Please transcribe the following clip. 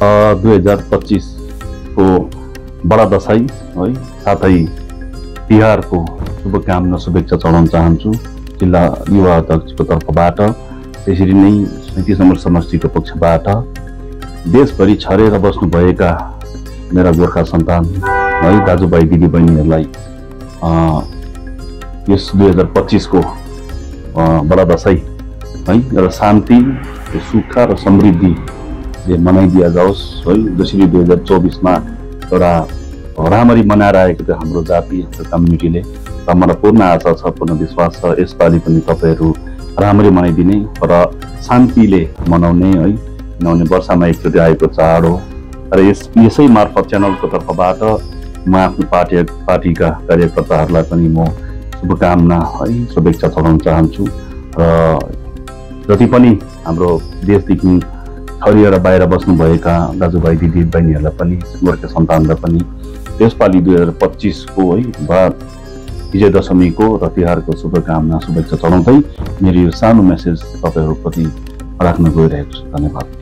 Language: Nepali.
2025 को बडा दशैं है साथै तिहारको शुभकामना शुभेच्छा चढाउन चाहन्छु जिल्ला युवा अध्यक्षको तर्फबाट। त्यसरी नै 37 नम्बर समष्टिको पक्षबाट देशभरि छरेर बस्नुभएका मेरा गोर्खा सन्तान है दाजुभाइ दिदीबहिनीहरूलाई यस 2025 को बडा दशैं है र शान्ति सुख र समृद्धिले मनाइदिया जाओस् है। जसरी 2024 मा एउटा राम्ररी मनाएर आएको थियो हाम्रो जाति हाम्रो कम्युनिटीले, र मलाई पूर्ण आशा छ, पूर्ण विश्वास छ यसपालि पनि तपाईहरू राम्ररी मनाइदिने र शान्तिले मनाउने है। किनभने वर्षमा एकचोटि आएको चाड हो र यसै मार्फत च्यानलको तर्फबाट म आफ्नो पार्टीका कार्यकर्ताहरूलाई पनि म शुभकामना है शुभेच्छा चढाउन चाहन्छु र जति पनि हाम्रो देशदेखि छरिएर बाहिर बस्नुभएका दाजुभाइ दिदी बहिनीहरूलाई पनि गोर्खा सन्तानलाई पनि यसपालि 2025 को है विजय दशमीको र तिहारको शुभकामना शुभेच्छा चढाउँदै मेरो यो सानो मेसेज तपाईहरुप्रति राख्न गइरहेको छु। धन्यवाद।